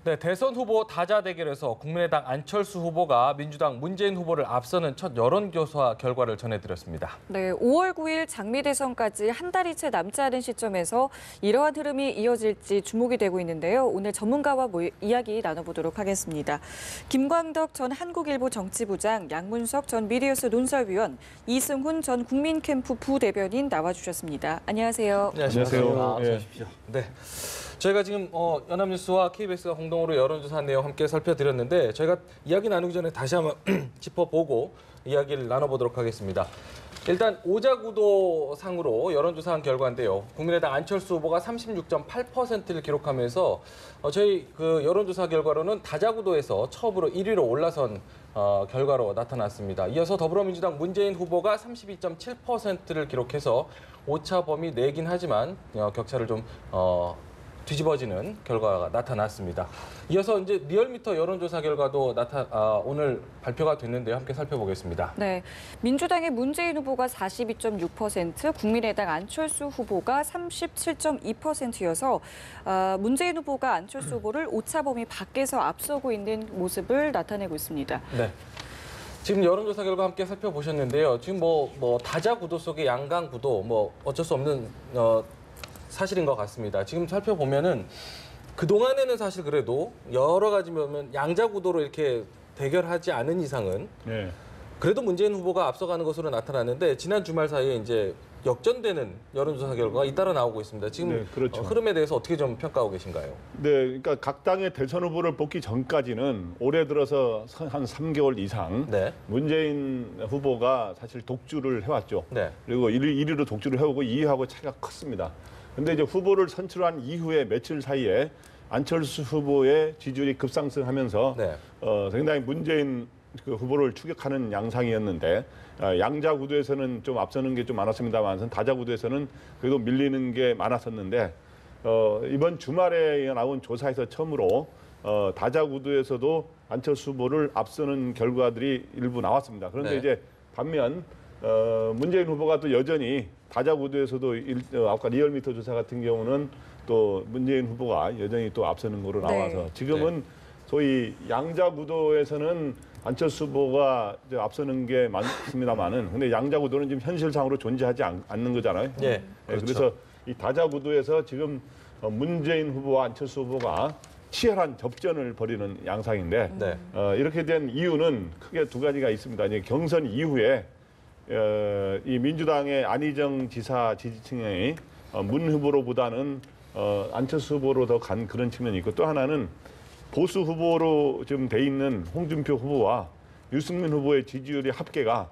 네, 대선 후보 다자 대결에서 국민의당 안철수 후보가 민주당 문재인 후보를 앞서는 첫 여론조사 결과를 전해드렸습니다. 네, 5월 9일 장미 대선까지 한 달이 채 남지 않은 시점에서 이러한 흐름이 이어질지 주목이 되고 있는데요. 오늘 전문가와 이야기 나눠보도록 하겠습니다. 김광덕 전 한국일보 정치부장, 양문석 전 미디어스 논설위원, 이승훈 전 국민캠프 부대변인 나와주셨습니다. 안녕하세요. 안녕하세요. 어서 오십시오. 네. 저희가 지금 연합뉴스와 KBS가 공동으로 여론조사 내용 함께 살펴드렸는데 저희가 이야기 나누기 전에 다시 한번 짚어보고 이야기를 나눠보도록 하겠습니다. 일단 오자구도상으로 여론조사한 결과인데요. 국민의당 안철수 후보가 36.8%를 기록하면서 저희 그 여론조사 결과로는 다자구도에서 처음으로 1위로 올라선 결과로 나타났습니다. 이어서 더불어민주당 문재인 후보가 32.7%를 기록해서 오차 범위 내긴 하지만 격차를 좀 뒤집어지는 결과가 나타났습니다. 이어서 이제 리얼미터 여론조사 결과도 오늘 발표가 됐는데요. 함께 살펴보겠습니다. 네, 민주당의 문재인 후보가 42.6%, 국민의당 안철수 후보가 37.2%여서 문재인 후보가 안철수 후보를 오차 범위 밖에서 앞서고 있는 모습을 나타내고 있습니다. 네. 지금 여론조사 결과 함께 살펴보셨는데요. 지금 뭐 다자 구도 속의 양강 구도 뭐 어쩔 수 없는 사실인 것 같습니다. 지금 살펴보면은 그동안에는 사실 그래도 여러 가지 보면 양자 구도로 이렇게 대결하지 않은 이상은 그래도 문재인 후보가 앞서가는 것으로 나타났는데 지난 주말 사이에 이제 역전되는 여론조사 결과가 잇따라 나오고 있습니다. 지금 그렇죠. 흐름에 대해서 어떻게 좀 평가하고 계신가요? 네, 그러니까 각 당의 대선 후보를 뽑기 전까지는 올해 들어서 한 3개월 이상 문재인 후보가 사실 독주를 해왔죠. 그리고 1위로 독주를 해오고 2위하고 차이가 컸습니다. 근데 이제 후보를 선출한 이후에 며칠 사이에 안철수 후보의 지지율이 급상승하면서 상당히 문재인 후보를 추격하는 양상이었는데 양자 구도에서는 좀 앞서는 게 좀 많았습니다만 다자 구도에서는 그래도 밀리는 게 많았었는데 이번 주말에 나온 조사에서 처음으로 다자 구도에서도 안철수 후보를 앞서는 결과들이 일부 나왔습니다. 그런데 이제 반면 문재인 후보가 또 여전히 다자 구도에서도 아까 리얼미터 조사 같은 경우는 또 문재인 후보가 여전히 또 앞서는 거로 나와서 지금은 소위 양자 구도에서는 안철수 후보가 앞서는 게 많습니다만은 근데 양자 구도는 지금 현실상으로 존재하지 않는 거잖아요. 그렇죠. 그래서 이 다자 구도에서 지금 문재인 후보와 안철수 후보가 치열한 접전을 벌이는 양상인데 이렇게 된 이유는 크게 두 가지가 있습니다. 이제 경선 이후에 이 민주당의 안희정 지사 지지층이 문 후보로보다는 안철수 후보로 더 간 그런 측면이 있고 또 하나는 보수 후보로 지금 돼 있는 홍준표 후보와 유승민 후보의 지지율의 합계가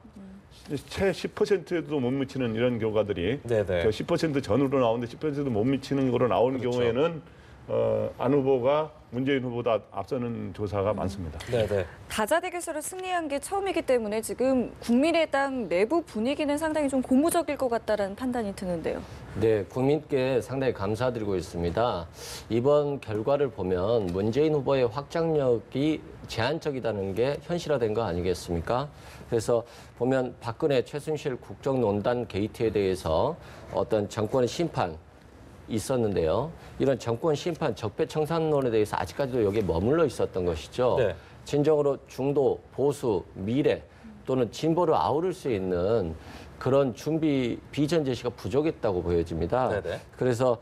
채 10%도 못 미치는 이런 결과들이 10% 전후로 나오는데 10%도 못 미치는 거로 나오는 경우에는 안 후보가 문재인 후보보다 앞서는 조사가 많습니다. 다자 대결에서 승리한 게 처음이기 때문에 지금 국민의당 내부 분위기는 상당히 좀 고무적일 것 같다는 판단이 드는데요. 네, 국민께 상당히 감사드리고 있습니다. 이번 결과를 보면 문재인 후보의 확장력이 제한적이라는 게 현실화된 거 아니겠습니까? 그래서 보면 박근혜 최순실 국정농단 게이트에 대해서 어떤 정권의 심판 있었는데요. 이런 정권 심판 적폐청산론에 대해서 아직까지도 여기에 머물러 있었던 것이죠. 진정으로 중도, 보수, 미래 또는 진보를 아우를 수 있는 그런 준비 비전 제시가 부족했다고 보여집니다. 그래서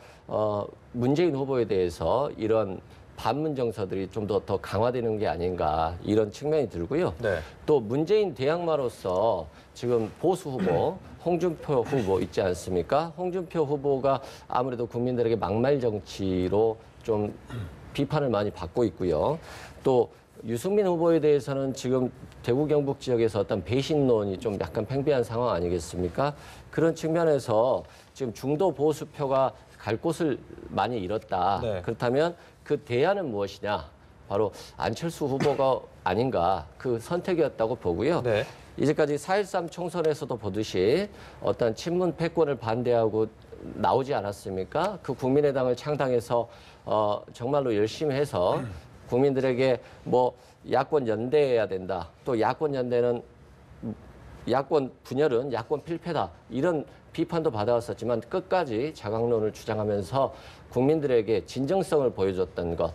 문재인 후보에 대해서 이런 반문 정서들이 좀 더 강화되는 게 아닌가 이런 측면이 들고요. 또 문재인 대항마로서 지금 보수 후보 홍준표 후보 있지 않습니까? 홍준표 후보가 아무래도 국민들에게 막말 정치로 좀 비판을 많이 받고 있고요. 또 유승민 후보에 대해서는 지금 대구 경북 지역에서 어떤 배신론이 좀 약간 팽배한 상황 아니겠습니까? 그런 측면에서 지금 중도 보수표가 갈 곳을 많이 잃었다. 그렇다면 그 대안은 무엇이냐? 바로 안철수 후보가 아닌가 그 선택이었다고 보고요. 이제까지 4.13 총선에서도 보듯이 어떤 친문 패권을 반대하고 나오지 않았습니까? 그 국민의당을 창당해서 정말로 열심히 해서 국민들에게 뭐 야권 연대해야 된다. 또 야권 연대는 야권 분열은 야권 필패다. 이런 비판도 받아왔었지만 끝까지 자강론을 주장하면서 국민들에게 진정성을 보여줬던 것.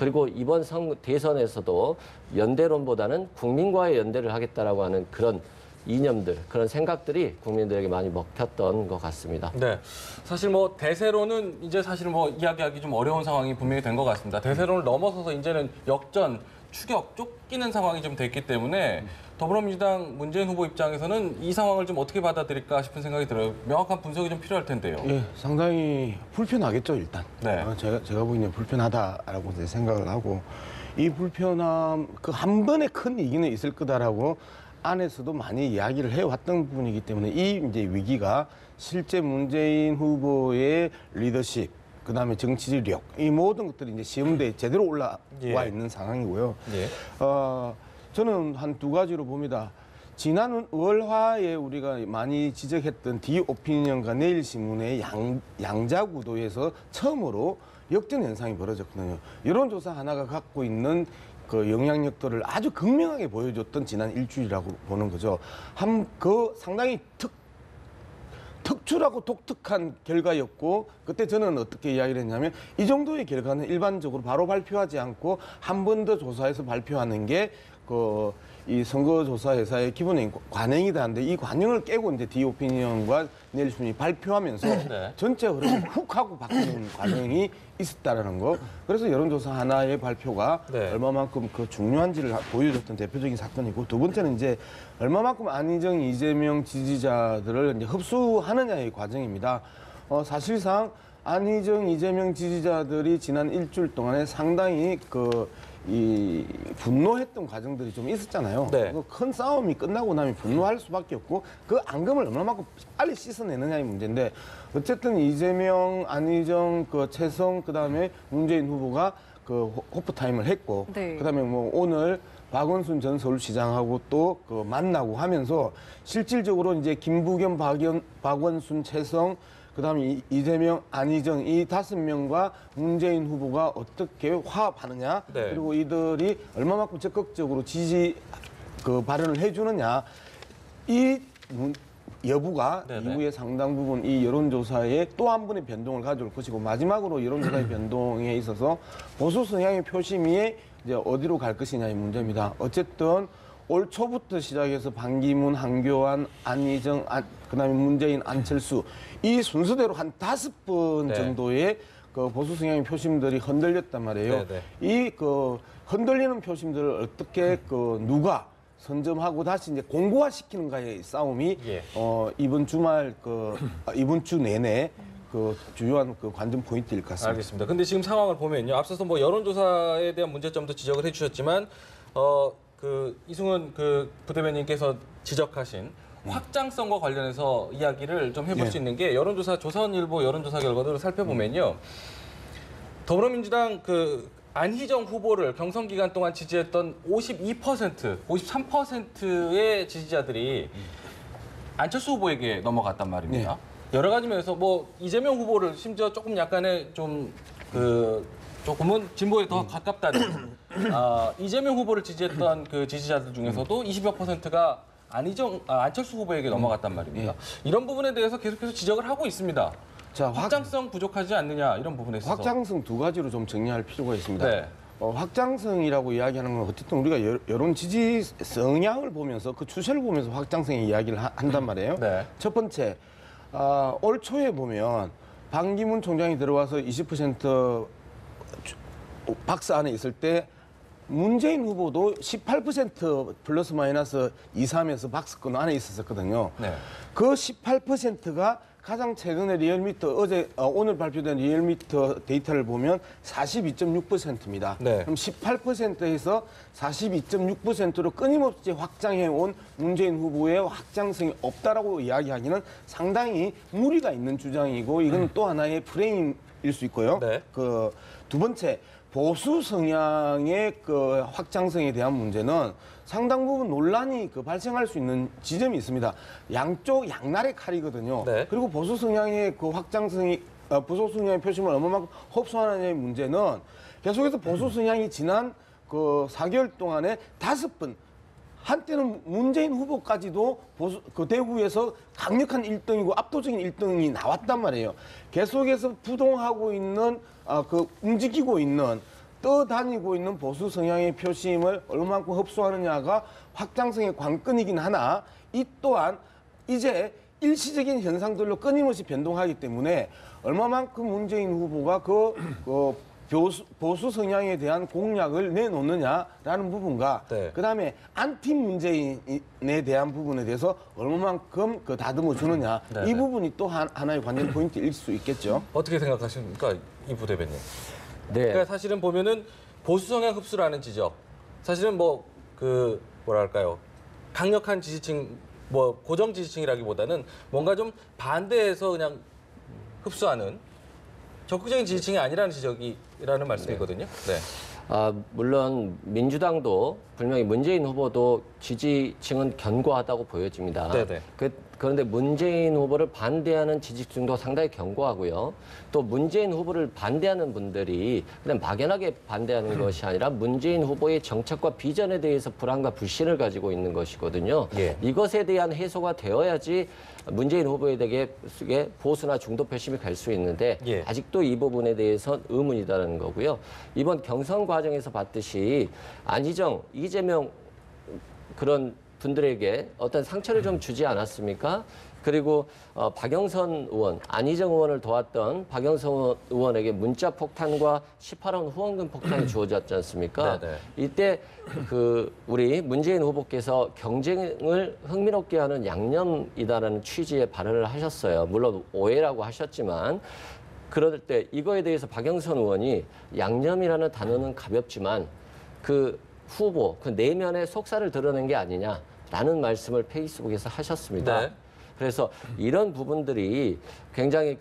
그리고 이번 대선에서도 연대론보다는 국민과의 연대를 하겠다라고 하는 그런 이념들, 그런 생각들이 국민들에게 많이 먹혔던 것 같습니다. 네, 사실 뭐 대세론은 이제 사실은 뭐 이야기하기 좀 어려운 상황이 분명히 된 것 같습니다. 대세론을 넘어서서 이제는 역전, 추격, 쫓기는 상황이 좀 됐기 때문에 더불어민주당 문재인 후보 입장에서는 이 상황을 좀 어떻게 받아들일까 싶은 생각이 들어요. 명확한 분석이 좀 필요할 텐데요. 예, 상당히 불편하겠죠, 일단. 네. 제가 보기에는 불편하다라고 이제 생각을 하고, 이 불편함, 그 한 번에 큰 위기는 있을 거다라고 안에서도 많이 이야기를 해왔던 부분이기 때문에 이 이제 위기가 실제 문재인 후보의 리더십, 그 다음에 정치력, 이 모든 것들이 이제 시험대에 제대로 올라와 있는 상황이고요. 예. 저는 한 두 가지로 봅니다. 지난 월화에 우리가 많이 지적했던 디오피니언과 내일신문의 양자 구도에서 처음으로 역전 현상이 벌어졌거든요. 여론조사 하나가 갖고 있는 그 영향력들을 아주 극명하게 보여줬던 지난 일주일이라고 보는 거죠. 상당히 특출하고 독특한 결과였고, 그때 저는 어떻게 이야기를 했냐면, 이 정도의 결과는 일반적으로 바로 발표하지 않고 한 번 더 조사해서 발표하는 게 이 선거조사 회사의 기본적인 관행이다 하는데, 이 관행을 깨고 이제 디오피니언과 넬슨이 발표하면서 네. 전체 흐름이 훅 하고 바뀌는 과정이 있었다라는 거. 그래서 여론조사 하나의 발표가 네. 얼마만큼 그 중요한지를 보여줬던 대표적인 사건이고, 두 번째는 이제 얼마만큼 안희정, 이재명 지지자들을 이제 흡수하느냐의 과정입니다. 사실상 안희정, 이재명 지지자들이 지난 일주일 동안에 상당히 분노했던 과정들이 좀 있었잖아요. 네. 큰 싸움이 끝나고 나면 분노할 수밖에 없고, 그 앙금을 얼마만큼 빨리 씻어내느냐의 문제인데, 어쨌든 이재명, 안희정, 최성, 그 다음에 문재인 후보가 호프타임을 했고, 네. 그 다음에 뭐 오늘 박원순 전 서울시장하고 또 만나고 하면서 실질적으로 이제 김부겸, 박원순, 최성, 그다음에 이재명, 안희정 이 5명과 문재인 후보가 어떻게 화합하느냐, 네. 그리고 이들이 얼마만큼 적극적으로 지지 발언을 해주느냐, 이 여부가 네네. 이후에 상당 부분 이 여론조사에 또 한 번의 변동을 가져올 것이고, 마지막으로 여론조사의 변동에 있어서 보수 성향의 표심이 이제 어디로 갈 것이냐의 문제입니다. 어쨌든 올 초부터 시작해서 반기문, 한교안, 안희정, 그다음에 문재인, 안철수 이 순서대로 한 5번 네. 정도의 보수 성향의 표심들이 흔들렸단 말이에요. 네, 이 흔들리는 표심들을 어떻게 누가 선점하고 다시 이제 공고화시키는가의 싸움이 예. 이번 주 내내 주요한 관전 포인트일 것 같습니다. 알겠습니다. 근데 지금 상황을 보면요. 앞서서 뭐 여론조사에 대한 문제점도 지적을 해주셨지만, 이승훈 부대변인께서 지적하신 확장성과 관련해서 이야기를 좀 해볼 수 있는 게, 조선일보 여론조사 결과들을 살펴보면요. 더불어민주당 안희정 후보를 경선 기간 동안 지지했던 52%, 53%의 지지자들이 안철수 후보에게 넘어갔단 말입니다. 여러 가지 면에서 뭐 이재명 후보를 심지어 조금 약간의 조금은 진보에 더 가깝다는 이재명 후보를 지지했던 그 지지자들 중에서도 20여 %가 안철수 후보에게 넘어갔단 말입니다. 이런 부분에 대해서 계속해서 지적을 하고 있습니다. 자, 확장성 부족하지 않느냐, 이런 부분에 있어서. 확장성 두 가지로 좀 정리할 필요가 있습니다. 네. 확장성이라고 이야기하는 건 어쨌든 우리가 여론 지지 성향을 보면서 그 추세를 보면서 확장성의 이야기를 한단 말이에요. 네. 첫 번째, 올 초에 보면 반기문 총장이 들어와서 20% 박스 안에 있을 때 문재인 후보도 18% 플러스 마이너스 2, 3에서 박스권 안에 있었거든요. 네. 그 18%가 가장 최근에 리얼미터 오늘 발표된 리얼미터 데이터를 보면 42.6%입니다. 네. 그럼 18%에서 42.6%로 끊임없이 확장해온 문재인 후보의 확장성이 없다라고 이야기하기는 상당히 무리가 있는 주장이고, 이건 또 하나의 프레임일 수 있고요. 네. 두 번째, 보수 성향의 확장성에 대한 문제는 상당 부분 논란이 발생할 수 있는 지점이 있습니다. 양날의 칼이거든요. 네. 그리고 보수 성향의 확장성이 보수 성향의 표심을 얼마만큼 흡수하느냐의 문제는 계속해서 보수 성향이 지난 4개월 동안에 5번, 한때는 문재인 후보까지도 대구에서 강력한 1등이고 압도적인 1등이 나왔단 말이에요. 계속해서 부동하고 있는 움직이고 있는 떠다니고 있는 보수 성향의 표심을 얼마만큼 흡수하느냐가 확장성의 관건이긴 하나 이 또한 이제 일시적인 현상들로 끊임없이 변동하기 때문에 얼마만큼 문재인 후보가 보수 성향에 대한 공약을 내놓느냐라는 부분과 그다음에 안티 문재인에 대한 부분에 대해서 얼마만큼 다듬어 주느냐 이 부분이 또 하나의 관전 포인트일 수 있겠죠. 어떻게 생각하십니까, 이 부대변인? 네. 그러니까 사실은 보면은 보수 성향 흡수라는 지적, 사실은 뭐랄까요, 강력한 지지층, 고정 지지층이라기보다는 뭔가 좀 반대해서 그냥 흡수하는 적극적인 지지층이 아니라는 지적이라는 말씀이거든요. 네. 물론 민주당도 분명히 문재인 후보도 지지층은 견고하다고 보여집니다. 네네. 그런데 문재인 후보를 반대하는 지지층도 상당히 견고하고요. 또 문재인 후보를 반대하는 분들이 그냥 막연하게 반대하는 것이 아니라 문재인 후보의 정책과 비전에 대해서 불안과 불신을 가지고 있는 것이거든요. 예. 이것에 대한 해소가 되어야지 문재인 후보에게 보수나 중도 표심이 갈 수 있는데 예. 아직도 이 부분에 대해서는 의문이다라는 거고요. 이번 경선 과정에서 봤듯이 안희정, 이재명 그런 분들에게 어떤 상처를 좀 주지 않았습니까? 그리고 박영선 의원, 안희정 의원을 도왔던 박영선 의원에게 문자 폭탄과 18원 후원금 폭탄이 주어졌지 않습니까? 네네. 이때 우리 문재인 후보께서 경쟁을 흥미롭게 하는 양념이다라는 취지의 발언을 하셨어요. 물론 오해라고 하셨지만 그럴 때 이거에 대해서 박영선 의원이 양념이라는 단어는 가볍지만 후보, 내면의 속살을 드러낸 게 아니냐라는 말씀을 페이스북에서 하셨습니다. 네. 그래서 이런 부분들이 굉장히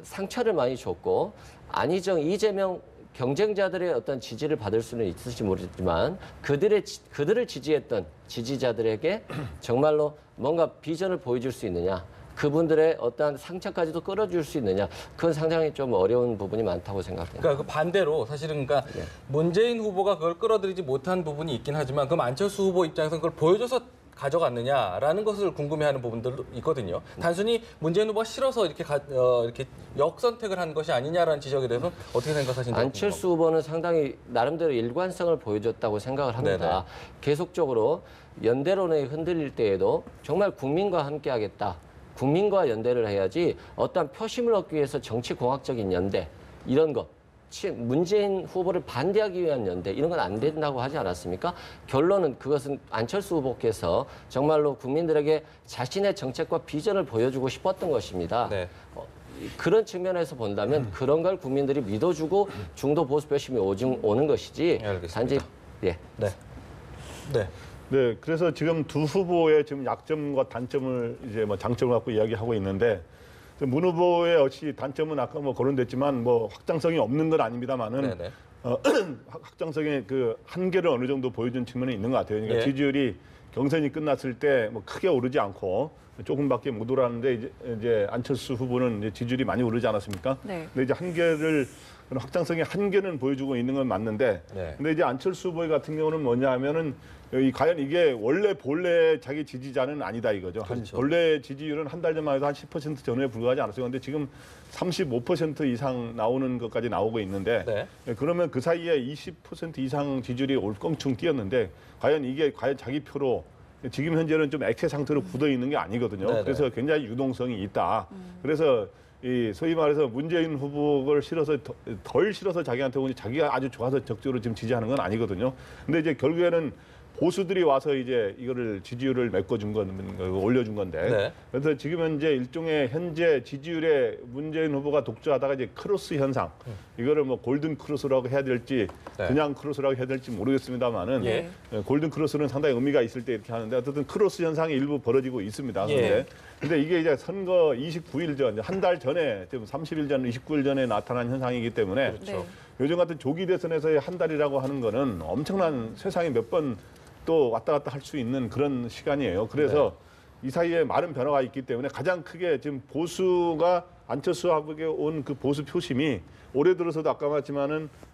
상처를 많이 줬고 안희정, 이재명 경쟁자들의 어떤 지지를 받을 수는 있을지 모르지만 그들을 지지했던 지지자들에게 정말로 뭔가 비전을 보여줄 수 있느냐, 그분들의 어떤 상처까지도 끌어줄 수 있느냐, 그건 상당히 좀 어려운 부분이 많다고 생각합니다. 그러니까 반대로 사실은 문재인 후보가 그걸 끌어들이지 못한 부분이 있긴 하지만 그럼 안철수 후보 입장에서는 그걸 보여줘서 가져갔느냐라는 것을 궁금해하는 부분들도 있거든요. 단순히 문재인 후보가 싫어서 이렇게 역선택을 한 것이 아니냐라는 지적에 대해서 어떻게 생각하시는지. 안철수 후보는 상당히 나름대로 일관성을 보여줬다고 생각을 합니다. 네네. 계속적으로 연대론에 흔들릴 때에도 정말 국민과 함께하겠다. 국민과 연대를 해야지 어떤 표심을 얻기 위해서 정치공학적인 연대 이런 것. 문재인 후보를 반대하기 위한 연대 이런 건 안 된다고 하지 않았습니까? 결론은 그것은 안철수 후보께서 정말로 국민들에게 자신의 정책과 비전을 보여주고 싶었던 것입니다. 네. 그런 측면에서 본다면 그런 걸 국민들이 믿어주고 중도 보수 표심이 오는 것이지. 알겠습니다. 단지 네. 네, 그래서 지금 두 후보의 지금 약점과 단점을 이제 장점을 갖고 이야기하고 있는데. 문 후보의 역시 단점은 아까 거론됐지만 확장성이 없는 건 아닙니다만은 확장성의 한계를 어느 정도 보여준 측면이 있는 것 같아요. 그러니까 지지율이 경선이 끝났을 때 크게 오르지 않고 조금밖에 못 오르는데 이제 안철수 후보는 이제 지지율이 많이 오르지 않았습니까? 네. 근데 이제 확장성의 한계는 보여주고 있는 건 맞는데, 근데 이제 안철수 후보 같은 경우는 뭐냐 하면은 과연 이게 본래 자기 지지자는 아니다 이거죠. 그렇죠. 본래 지지율은 한 달 전만 해도 한 10% 전후에 불과하지 않았어요. 그런데 지금 35% 이상 나오는 것까지 나오고 있는데, 그러면 그 사이에 20% 이상 지지율이 올껑충 뛰었는데, 과연 자기 표로 지금 현재는 좀 액체 상태로 굳어 있는 게 아니거든요. 그래서 굉장히 유동성이 있다. 그래서 소위 말해서 문재인 후보를 덜 싫어서 자기한테 오니 자기가 아주 좋아서 적극적으로 지금 지지하는 건 아니거든요. 근데 이제 결국에는 보수들이 와서 이제 이거를 지지율을 올려준 건데. 그래서 지금 현재 일종의 현재 지지율에 문재인 후보가 독주하다가 이제 크로스 현상. 이거를 골든 크로스라고 해야 될지 그냥 크로스라고 해야 될지 모르겠습니다만은 골든 크로스는 상당히 의미가 있을 때 이렇게 하는데 어쨌든 크로스 현상이 일부 벌어지고 있습니다. 근데 이게 이제 선거 29일 전, 한 달 전에, 지금 30일 전, 29일 전에 나타난 현상이기 때문에 요즘 같은 조기 대선에서의 한 달이라고 하는 거는 엄청난 세상에 몇 번 또 왔다 갔다 할 수 있는 그런 시간이에요. 그래서 이 사이에 많은 변화가 있기 때문에 가장 크게 지금 보수가 안철수하고에 온 보수 표심이 올해 들어서도 아까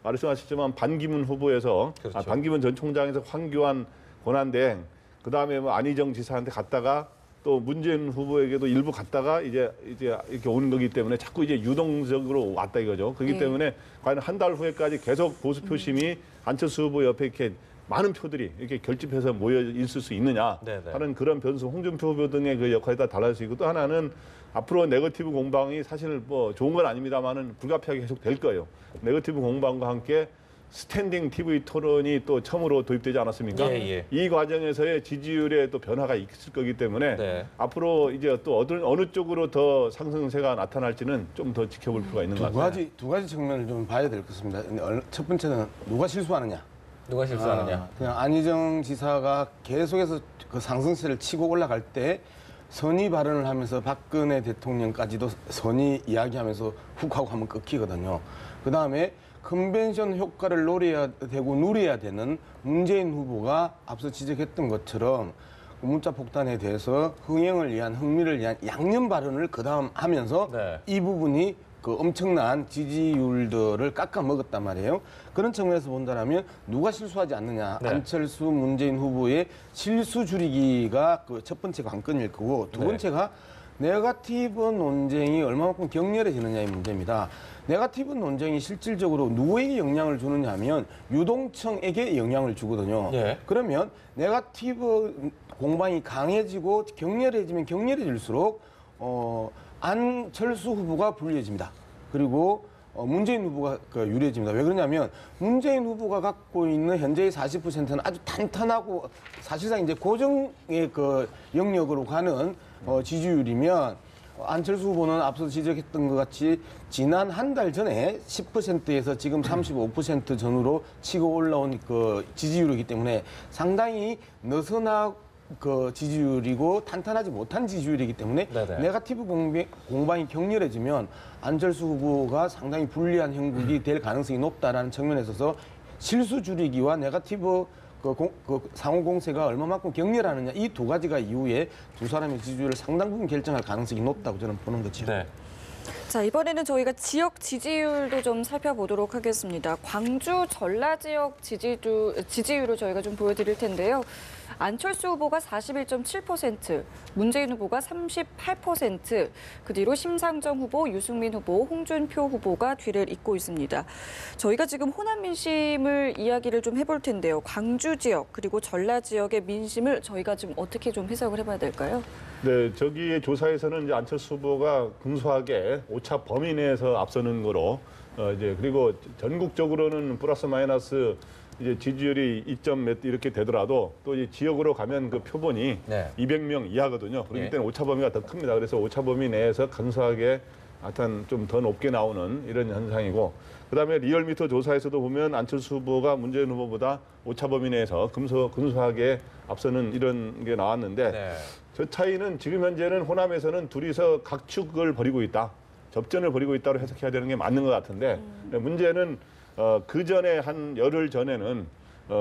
말씀하셨지만 반기문 후보에서 반기문 전 총장에서 황교안 권한대행 그다음에 안희정 지사한테 갔다가 또 문재인 후보에게도 일부 갔다가 이제 이렇게 오는 거기 때문에 자꾸 이제 유동적으로 왔다 이거죠. 그렇기 때문에 과연 한 달 후에까지 계속 보수 표심이 안철수 후보 옆에 이렇게 많은 표들이 이렇게 결집해서 모여 있을 수 있느냐 하는 그런 변수, 홍준표 후보 등의 그 역할에 따라 달라질 수 있고, 또 하나는 앞으로 네거티브 공방이 사실 뭐 좋은 건 아닙니다만은 불가피하게 계속 될 거예요. 네거티브 공방과 함께 스탠딩 TV 토론이 또 처음으로 도입되지 않았습니까? 이 과정에서의 지지율에 또 변화가 있을 거기 때문에 앞으로 이제 또 어느 쪽으로 더 상승세가 나타날지는 좀 더 지켜볼 필요가 있는 것 같아요. 두 가지 측면을 좀 봐야 될 것 같습니다. 첫 번째는 누가 실수하느냐. 누가 실수하느냐. 그냥 안희정 지사가 계속해서 그 상승세를 치고 올라갈 때 선의 발언을 하면서 박근혜 대통령까지도 선의 이야기하면서 훅 하고 하면 끊기거든요. 그다음에 컨벤션 효과를 노려야 되고 누려야 되는 문재인 후보가 앞서 지적했던 것처럼 문자 폭탄에 대해서 흥행을 위한 흥미를 위한 양념 발언을 그다음 하면서 이 부분이 그 엄청난 지지율들을 깎아 먹었단 말이에요. 그런 측면에서 본다면 누가 실수하지 않느냐. 안철수, 문재인 후보의 실수 줄이기가 그 첫 번째 관건일 거고, 두 번째가 네거티브 논쟁이 얼마만큼 격렬해지느냐의 문제입니다. 네거티브 논쟁이 실질적으로 누구에게 영향을 주느냐 하면 유동층에게 영향을 주거든요. 그러면 네거티브 공방이 강해지고 격렬해지면 격렬해질수록 안철수 후보가 불리해집니다. 그리고 문재인 후보가 유리해집니다. 왜 그러냐면 문재인 후보가 갖고 있는 현재의 40%는 아주 탄탄하고 사실상 이제 고정의 그 영역으로 가는 지지율이면, 안철수 후보는 앞서 지적했던 것 같이 지난 한 달 전에 10%에서 지금 35% 전후로 치고 올라온 그 지지율이기 때문에 상당히 느슨한 그 지지율이고 탄탄하지 못한 지지율이기 때문에 네거티브 공방이 격렬해지면 안철수 후보가 상당히 불리한 형국이 될 가능성이 높다라는 측면에 있어서 실수 줄이기와 네거티브 그 상호 공세가 얼마만큼 격렬하느냐, 이 두 가지가 이후에 두 사람의 지지율을 상당 부분 결정할 가능성이 높다고 저는 보는 거죠. 자, 이번에는 저희가 지역 지지율도 좀 살펴보도록 하겠습니다. 광주 전라 지역 지지율을 저희가 좀 보여드릴 텐데요. 안철수 후보가 41.7%, 문재인 후보가 38%, 그 뒤로 심상정 후보, 유승민 후보, 홍준표 후보가 뒤를 잇고 있습니다. 저희가 지금 호남 민심을 이야기를 좀 해볼 텐데요. 광주 지역 그리고 전라 지역의 민심을 저희가 지금 어떻게 좀 해석을 해봐야 될까요? 네, 저기의 조사에서는 이제 안철수 후보가 근소하게 오차 범위 내에서 앞서는 거로 이제, 그리고 전국적으로는 플러스 마이너스 이제 지지율이 2점 몇 이렇게 되더라도 또 이 지역으로 가면 그 표본이 200명 이하거든요. 그렇기 때문에 오차 범위가 더 큽니다. 그래서 오차 범위 내에서 근소하게 하여튼 좀 더 높게 나오는 이런 현상이고, 그다음에 리얼미터 조사에서도 보면 안철수 후보가 문재인 후보보다 오차 범위 내에서 근소하게 앞서는 이런 게 나왔는데, 저 차이는 지금 현재는 호남에서는 둘이서 각축을 벌이고 있다, 접전을 벌이고 있다고 해석해야 되는 게 맞는 것 같은데, 문제는 그 전에 한 열흘 전에는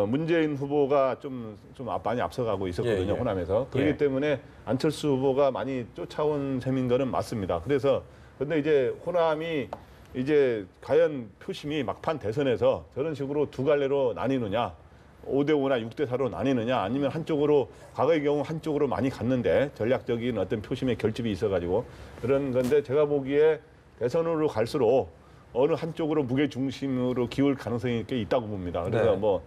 문재인 후보가 좀 많이 앞서가고 있었거든요. 호남에서. 그렇기 때문에 안철수 후보가 많이 쫓아온 셈인 거는 맞습니다. 근데 이제 호남이 이제 과연 표심이 막판 대선에서 저런 식으로 두 갈래로 나뉘느냐, 5대5나 6대4로 나뉘느냐, 아니면 한쪽으로, 과거의 경우 한쪽으로 많이 갔는데 전략적인 어떤 표심의 결집이 있어가지고 그런 건데, 제가 보기에 대선으로 갈수록 어느 한쪽으로 무게 중심으로 기울 가능성이 꽤 있다고 봅니다. 그래서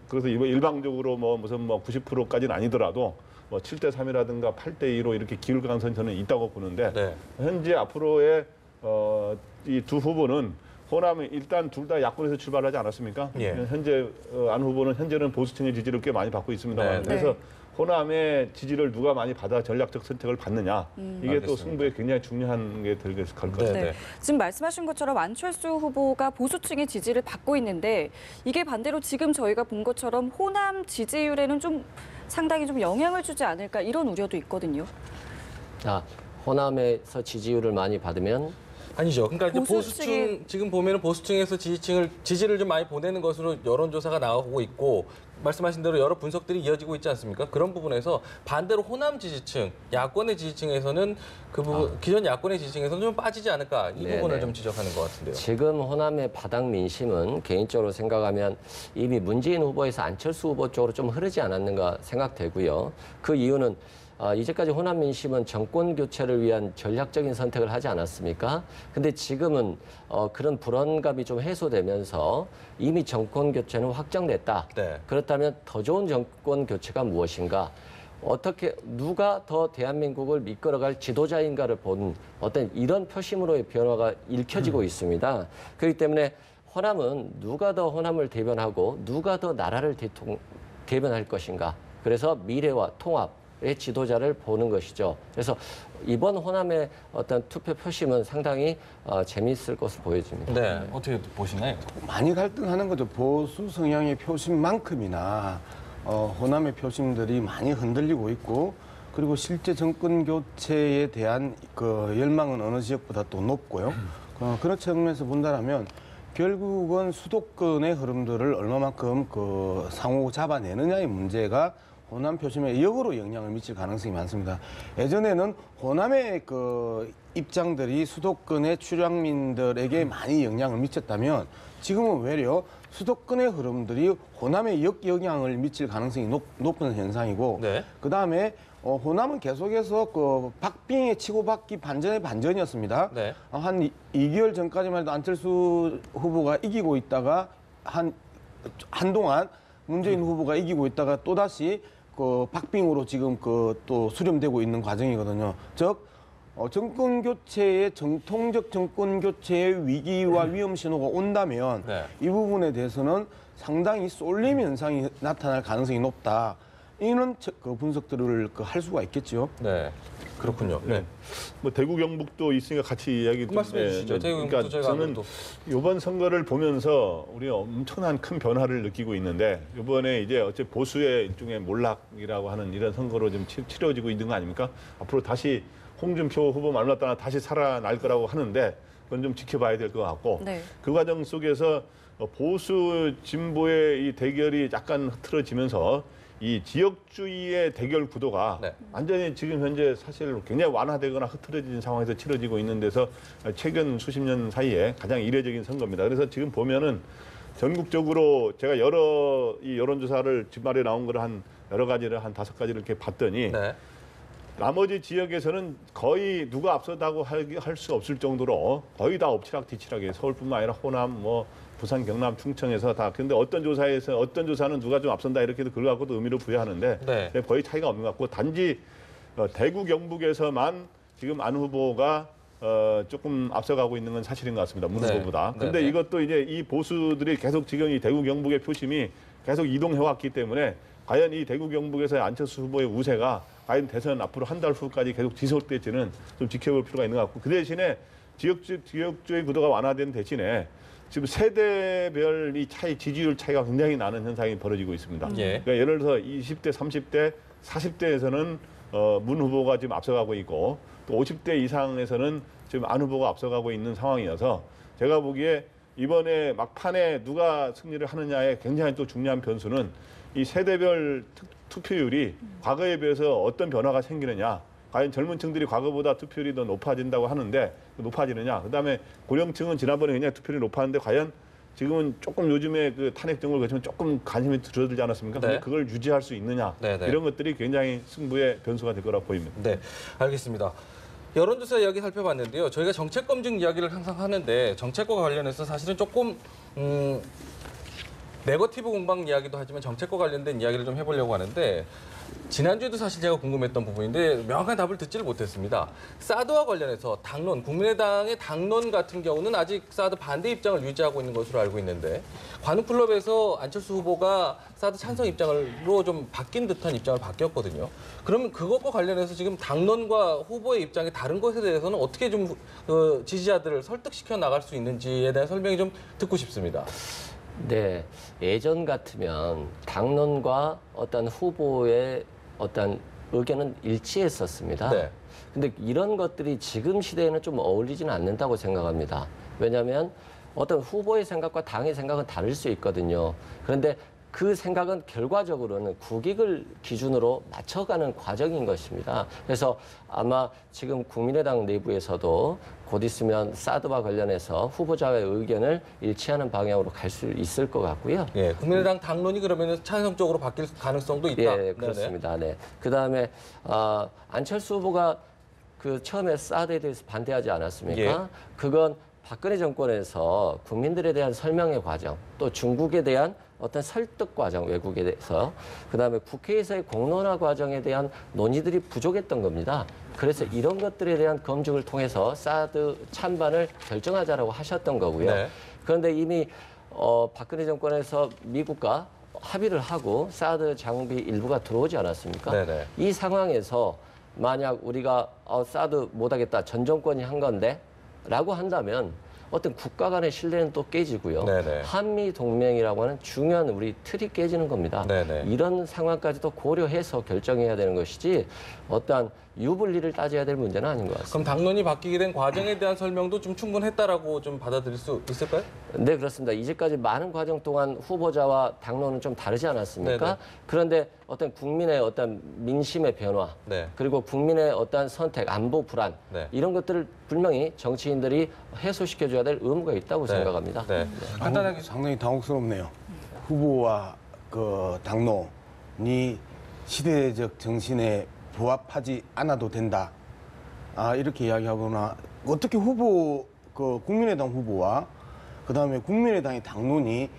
그래서 일방적으로 무슨 90%까지는 아니더라도 7대3이라든가 8대2로 이렇게 기울 가능성이 저는 있다고 보는데, 현재 앞으로의 이 두 후보는 호남이 일단 둘 다 야권에서 출발하지 않았습니까? 현재 안 후보는 현재는 보수층의 지지를 꽤 많이 받고 있습니다. 그래서 호남의 지지를 누가 많이 받아 전략적 선택을 받느냐, 이게 또 승부에 굉장히 중요한 게 될 것 같아요. 지금 말씀하신 것처럼 안철수 후보가 보수층의 지지를 받고 있는데, 이게 반대로 지금 저희가 본 것처럼 호남 지지율에는 좀 상당히 좀 영향을 주지 않을까, 이런 우려도 있거든요. 호남에서 지지율을 많이 받으면 아니죠. 그러니까 이제 보수층, 지금 보면은 보수층에서 지지를 좀 많이 보내는 것으로 여론조사가 나오고 있고, 말씀하신 대로 여러 분석들이 이어지고 있지 않습니까? 그런 부분에서 반대로 호남 지지층, 야권의 지지층에서는 그 부분, 기존 야권의 지지층에서는 좀 빠지지 않을까, 이 부분을 좀 지적하는 것 같은데요. 지금 호남의 바닥 민심은 개인적으로 생각하면 이미 문재인 후보에서 안철수 후보 쪽으로 좀 흐르지 않았는가 생각되고요. 그 이유는 이제까지 호남 민심은 정권 교체를 위한 전략적인 선택을 하지 않았습니까? 근데 지금은 그런 불안감이 좀 해소되면서 이미 정권 교체는 확정됐다. 네. 그렇다면 더 좋은 정권 교체가 무엇인가? 어떻게 누가 더 대한민국을 이끌어갈 지도자인가를 본 어떤 이런 표심으로의 변화가 읽혀지고 있습니다. 그렇기 때문에 호남은 누가 더 호남을 대변하고 누가 더 나라를 대변할 것인가. 그래서 미래와 통합의 지도자를 보는 것이죠. 그래서 이번 호남의 어떤 투표 표심은 상당히 재미있을 것으로 보여집니다. 네, 어떻게 보시나요? 많이 갈등하는 거죠. 보수 성향의 표심만큼이나 호남의 표심들이 많이 흔들리고 있고 그리고 실제 정권 교체에 대한 그 열망은 어느 지역보다 또 높고요. 그런 측면에서 본다면 결국은 수도권의 흐름들을 얼마만큼 그 상호 잡아내느냐의 문제가 호남 표심에 역으로 영향을 미칠 가능성이 많습니다. 예전에는 호남의 그 입장들이 수도권의 출향민들에게 많이 영향을 미쳤다면 지금은 외려 수도권의 흐름들이 호남에 역영향을 미칠 가능성이 높은 현상이고 네. 그다음에 호남은 계속해서 그 박빙의 치고받기 반전의 반전이었습니다. 네. 한 2개월 전까지만 해도 안철수 후보가 이기고 있다가 한동안 문재인 후보가 이기고 있다가 또다시 그 박빙으로 지금 그 또 수렴되고 있는 과정이거든요. 즉 정권 교체의 정통적 정권 교체의 위기와 위험 신호가 온다면 네. 이 부분에 대해서는 상당히 쏠림 현상이 나타날 가능성이 높다. 이런 그 분석들을 할 수가 있겠죠. 네, 그렇군요. 네. 뭐 대구 경북도 있으니까 같이 이야기 좀 말씀해 주시죠. 대구 경북도 저희가 저는 아무래도 이번 선거를 보면서 우리가 엄청난 큰 변화를 느끼고 있는데 이번에 이제 어째 보수의 일종의 몰락이라고 하는 이런 선거로 좀 치러지고 있는 거 아닙니까? 앞으로 다시 홍준표 후보 말로 따라 다시 살아날 거라고 하는데 그건 좀 지켜봐야 될 것 같고 네. 그 과정 속에서 보수 진보의 이 대결이 약간 흐트러지면서 이 지역주의의 대결 구도가 네. 완전히 지금 현재 사실 굉장히 완화되거나 흐트러진 상황에서 치러지고 있는 데서 최근 수십 년 사이에 가장 이례적인 선거입니다. 그래서 지금 보면은 전국적으로 제가 여러 이 여론조사를 주말에 나온 거를 한 여러 가지를 한 5가지를 이렇게 봤더니 네. 나머지 지역에서는 거의 누가 앞서다고 할 수 없을 정도로 거의 다 엎치락뒤치락이에요. 서울뿐만 아니라 호남, 뭐 부산, 경남, 충청에서 다. 근데 어떤 조사는 누가 좀 앞선다 이렇게도 그걸 갖고도 의미를 부여하는데 네. 거의 차이가 없는 것 같고 단지 대구 경북에서만 지금 안 후보가 조금 앞서가고 있는 건 사실인 것 같습니다. 문 네. 후보보다. 근데 네. 이것도 이제 이 보수들이 계속 지금 이 대구 경북의 표심이 계속 이동해 왔기 때문에 과연 이 대구 경북에서의 안철수 후보의 우세가 과연 대선 앞으로 한 달 후까지 계속 지속될지는 좀 지켜볼 필요가 있는 것 같고 그 대신에 지역주의 구도가 완화된 대신에 지금 세대별 이 차이, 지지율 차이가 굉장히 나는 현상이 벌어지고 있습니다. 예. 그러니까 예를 들어서 20대, 30대, 40대에서는 문 후보가 지금 앞서가고 있고 또 50대 이상에서는 지금 안 후보가 앞서가고 있는 상황이어서 제가 보기에 이번에 막판에 누가 승리를 하느냐에 굉장히 또 중요한 변수는 이 세대별 투표율이 과거에 비해서 어떤 변화가 생기느냐. 과연 젊은 층들이 과거보다 투표율이 더 높아진다고 하는데 높아지느냐. 그다음에 고령층은 지난번에 굉장히 투표율이 높았는데 과연 지금은 조금 요즘에 그 탄핵 정부를 거치면 조금 관심이 줄어들지 않았습니까? 네. 근데 그걸 유지할 수 있느냐. 네, 네. 이런 것들이 굉장히 승부의 변수가 될 거라고 보입니다. 네, 알겠습니다. 여론조사 이야기 살펴봤는데요. 저희가 정책 검증 이야기를 항상 하는데 정책과 관련해서 사실은 조금 네거티브 공방 이야기도 하지만 정책과 관련된 이야기를 좀 해보려고 하는데 지난주에도 사실 제가 궁금했던 부분인데 명확한 답을 듣지를 못했습니다. 사드와 관련해서 당론, 국민의당의 당론 같은 경우는 아직 사드 반대 입장을 유지하고 있는 것으로 알고 있는데 관훈클럽에서 안철수 후보가 사드 찬성 입장으로 좀 바뀐 듯한 입장을 바뀌었거든요. 그러면 그것과 관련해서 지금 당론과 후보의 입장이 다른 것에 대해서는 어떻게 좀 지지자들을 설득시켜 나갈 수 있는지에 대한 설명이 좀 듣고 싶습니다. 네, 예전 같으면 당론과 어떤 후보의 어떤 의견은 일치했었습니다. 네. 근데 이런 것들이 지금 시대에는 좀 어울리지는 않는다고 생각합니다. 왜냐하면 어떤 후보의 생각과 당의 생각은 다를 수 있거든요. 그런데 그 생각은 결과적으로는 국익을 기준으로 맞춰가는 과정인 것입니다. 그래서 아마 지금 국민의당 내부에서도 곧 있으면 사드와 관련해서 후보자의 의견을 일치하는 방향으로 갈 수 있을 것 같고요. 예, 국민의당 당론이 그러면 찬성적으로 바뀔 가능성도 있다. 예, 그렇습니다. 네. 그다음에 안철수 후보가 그 처음에 사드에 대해서 반대하지 않았습니까? 예. 그건 박근혜 정권에서 국민들에 대한 설명의 과정, 또 중국에 대한 어떤 설득 과정, 외국에 대해서, 그다음에 국회에서의 공론화 과정에 대한 논의들이 부족했던 겁니다. 그래서 이런 것들에 대한 검증을 통해서 사드 찬반을 결정하자라고 하셨던 거고요. 네. 그런데 이미 박근혜 정권에서 미국과 합의를 하고 사드 장비 일부가 들어오지 않았습니까? 네네. 이 상황에서 만약 우리가 사드 못하겠다, 전 정권이 한 건데 라고 한다면 어떤 국가 간의 신뢰는 또 깨지고요. 네네. 한미 동맹이라고 하는 중요한 우리 틀이 깨지는 겁니다. 네네. 이런 상황까지도 고려해서 결정해야 되는 것이지 어떠한 유불리를 따져야 될 문제는 아닌 것 같습니다. 그럼 당론이 바뀌게 된 과정에 대한 설명도 좀 충분했다라고 좀 받아들일 수 있을까요? 네, 그렇습니다. 이제까지 많은 과정 동안 후보자와 당론은 좀 다르지 않았습니까? 네네. 그런데 어떤 국민의 어떤 민심의 변화, 네. 그리고 국민의 어떤 선택, 안보 불안, 네. 이런 것들을 분명히 정치인들이 해소시켜줘야 될 의무가 있다고 네. 생각합니다. 네. 간단하게 상당히 당혹스럽네요. 후보와 그 당론이 시대적 정신에 부합하지 않아도 된다. 이렇게 이야기하거나 어떻게 국민의당 후보와 그다음에 국민의당의 당론이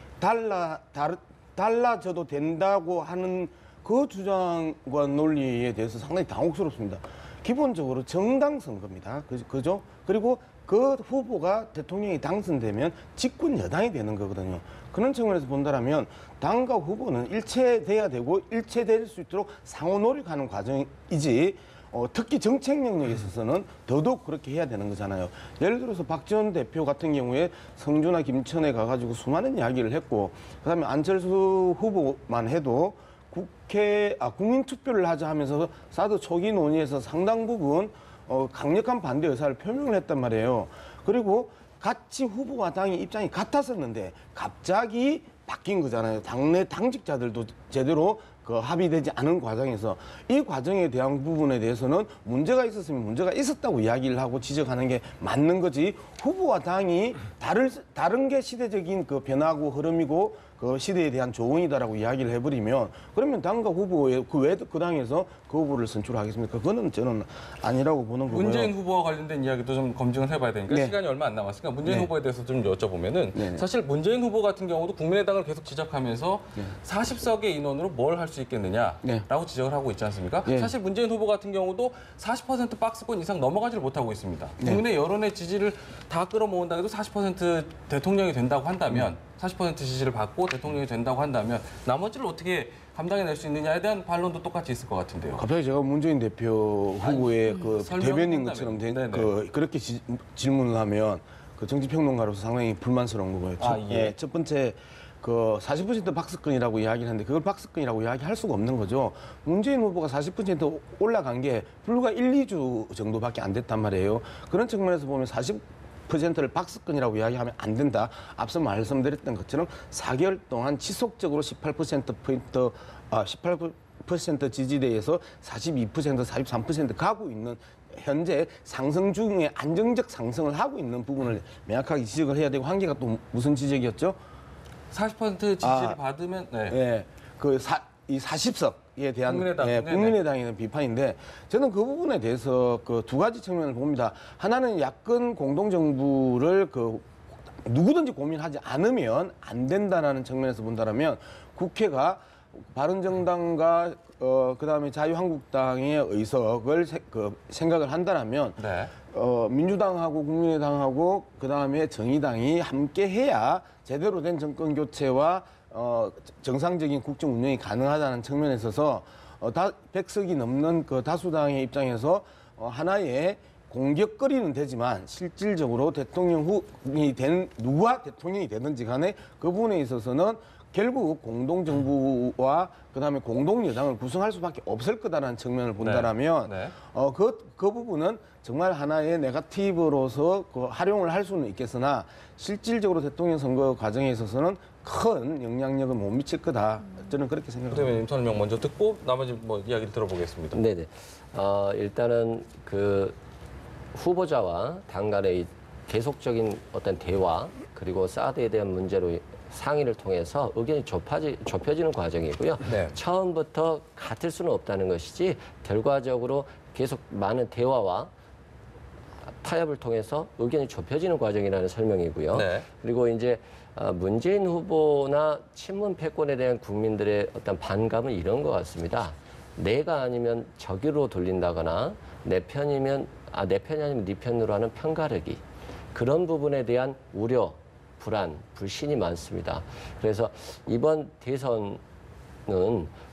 달라져도 된다고 하는 그 주장과 논리에 대해서 상당히 당혹스럽습니다. 기본적으로 정당 선거입니다. 그죠? 그리고 그 후보가 대통령이 당선되면 집권 여당이 되는 거거든요. 그런 측면에서 본다면 당과 후보는 일체돼야 되고 일체될 수 있도록 상호 노력하는 과정이지 특히 정책 영역에 있어서는 더더욱 그렇게 해야 되는 거잖아요. 예를 들어서 박지원 대표 같은 경우에 성주나 김천에 가가지고 수많은 이야기를 했고 그다음에 안철수 후보만 해도 국민투표를 하자 하면서 사드 초기 논의에서 상당 부분 강력한 반대 의사를 표명을 했단 말이에요. 그리고 같이 후보와 당이 입장이 같았었는데 갑자기 바뀐 거잖아요. 당내 당직자들도 제대로 합의되지 않은 과정에서 이 과정에 대한 부분에 대해서는 문제가 있었으면 문제가 있었다고 이야기를 하고 지적하는 게 맞는 거지 후보와 당이 다른 게 시대적인 그 변화고 흐름이고 그 시대에 대한 조언이다라고 이야기를 해버리면 그러면 당과 후보의 그 당에서 그 후보를 선출하겠습니까? 그거는 저는 아니라고 보는 거고요. 문재인 후보와 관련된 이야기도 좀 검증을 해봐야 되니까 네. 시간이 얼마 안 남았으니까 문재인 네. 후보에 대해서 좀 여쭤보면은 네. 사실 문재인 후보 같은 경우도 국민의당을 계속 지적하면서 네. 40석의 인원으로 뭘 할 수 있겠느냐라고 네. 지적을 하고 있지 않습니까? 네. 사실 문재인 후보 같은 경우도 40% 박스권 이상 넘어가지를 못하고 있습니다. 국민의 여론의 지지를 다 끌어모은다 해도 40% 대통령이 된다고 한다면 40% 지지를 받고 대통령이 된다고 한다면 나머지를 어떻게 감당해낼 수 있느냐에 대한 반론도 똑같이 있을 것 같은데요. 갑자기 제가 문재인 대표 후보의 그 설명을 대변인 한다면. 것처럼 네네. 그렇게 질문을 하면 그 정치평론가로서 상당히 불만스러운 거고요. 예. 첫 번째 그 40% 박스권이라고 이야기를 하는데 그걸 박스권이라고 이야기할 수가 없는 거죠. 문재인 후보가 40% 올라간 게 불과 1, 2주 정도밖에 안 됐단 말이에요. 그런 측면에서 보면 40%를 박스권이라고 이야기하면 안 된다. 앞서 말씀드렸던 것처럼 4개월 동안 지속적으로 18%포인트, 18% 지지대에서 42%, 43% 가고 있는 현재 상승 중에 안정적 상승을 하고 있는 부분을 명확하게 지적을 해야 되고 한계가 또 무슨 지적이었죠? 40% 지지를 받으면 네. 예, 이 40석에 대한 국민의당, 국민의당에 대한 비판인데 저는 그 부분에 대해서 그 두 가지 측면을 봅니다. 하나는 야권 공동정부를 누구든지 고민하지 않으면 안 된다라는 측면에서 본다면 국회가 바른정당과 그다음에 자유한국당의 의석을 생각을 한다면 네. 민주당하고 국민의당하고 그다음에 정의당이 함께 해야 제대로 된 정권 교체와 정상적인 국정 운영이 가능하다는 측면에 있어서 100석이 넘는 그 다수당의 입장에서 하나의 공격거리는 되지만 실질적으로 누가 대통령이 되든지 간에 그 부분에 있어서는 결국 공동정부와 그다음에 공동여당을 구성할 수밖에 없을 거다라는 측면을 본다라면 그 부분은 정말 하나의 네거티브로서 활용을 할 수는 있겠으나 실질적으로 대통령 선거 과정에 있어서는 큰 영향력을 못 미칠 거다. 저는 그렇게 생각합니다. 대변인 설명 먼저 듣고 나머지 뭐 이야기를 들어보겠습니다. 네네. 일단은 그 후보자와 당 간의 계속적인 어떤 대화 그리고 사드에 대한 문제로 상의를 통해서 의견이 좁혀지는 과정이고요. 네. 처음부터 같을 수는 없다는 것이지 결과적으로 계속 많은 대화와 타협을 통해서 의견이 좁혀지는 과정이라는 설명이고요. 네. 그리고 이제 문재인 후보나 친문 패권에 대한 국민들의 어떤 반감은 이런 것 같습니다. 내가 아니면 저기로 돌린다거나 내 편이 아니면 네 편으로 하는 편가르기. 그런 부분에 대한 우려, 불안, 불신이 많습니다. 그래서 이번 대선은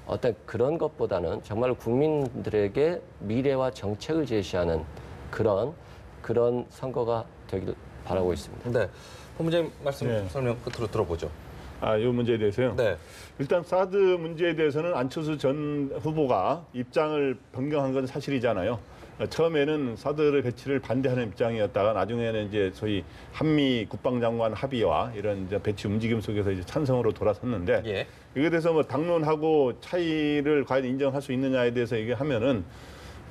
어떤 그런 것보다는 정말 국민들에게 미래와 정책을 제시하는 그런 선거가 되길 바라고 있습니다. 네. 본부장님 말씀 설명 끝으로 들어보죠. 이 문제에 대해서요? 네. 일단 사드 문제에 대해서는 안철수 전 후보가 입장을 변경한 건 사실이잖아요. 처음에는 사드 배치를 반대하는 입장이었다가 나중에는 이제 소위 한미 국방장관 합의와 이런 이제 배치 움직임 속에서 이제 찬성으로 돌아섰는데 이거에 대해서 뭐 당론하고 차이를 과연 인정할 수 있느냐에 대해서 얘기하면은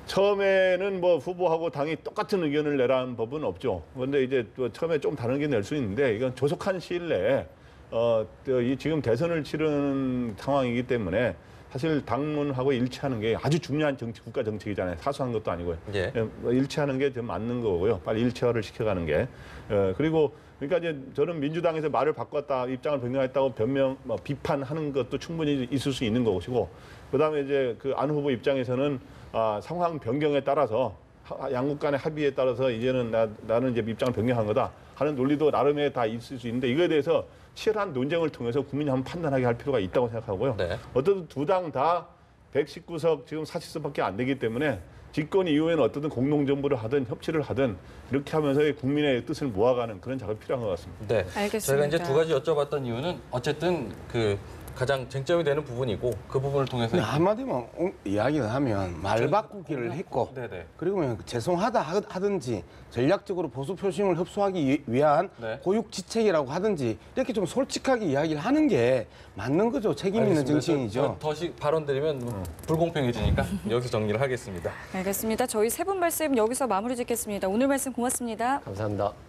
처음에는 뭐 후보하고 당이 똑같은 의견을 내라는 법은 없죠. 그런데 이제 또 처음에 좀 다른 의견 낼 수 있는데 이건 조속한 시일 내에 지금 대선을 치르는 상황이기 때문에 사실 당론하고 일치하는 게 아주 중요한 국가 정책이잖아요. 사소한 것도 아니고요. 일치하는 게 좀 맞는 거고요. 빨리 일체화를 시켜가는 게. 그리고 그러니까 이제 저는 민주당에서 말을 바꿨다, 입장을 변경했다고 비판하는 것도 충분히 있을 수 있는 것이고, 그다음에 이제 그 안 후보 입장에서는 상황 변경에 따라서 양국 간의 합의에 따라서 이제는 나는 이제 입장을 변경한 거다 하는 논리도 나름의 다 있을 수 있는데 이거에 대해서 치열한 논쟁을 통해서 국민이 한번 판단하게 할 필요가 있다고 생각하고요. 어쨌든 두 당 다 119석 지금 40석밖에 안 되기 때문에 집권 이후에는 어떻든 공동정부를 하든 협치를 하든 이렇게 하면서 국민의 뜻을 모아가는 그런 작업이 필요한 것 같습니다. 네, 알겠습니다. 저희가 이제 두 가지 여쭤봤던 이유는 어쨌든 그 가장 쟁점이 되는 부분이고 그 부분을 통해서 한마디만 이야기를 하면 말 바꾸기를 했고 그리고 죄송하다 하든지 전략적으로 보수 표심을 흡수하기 위한 고육지책이라고 하든지 이렇게 좀 솔직하게 이야기를 하는 게 맞는 거죠. 책임 있는 정치인이죠. 더 발언 드리면 불공평해지니까 여기서 정리를 하겠습니다. 알겠습니다. 저희 세 분 말씀 여기서 마무리 짓겠습니다. 오늘 말씀 고맙습니다. 감사합니다.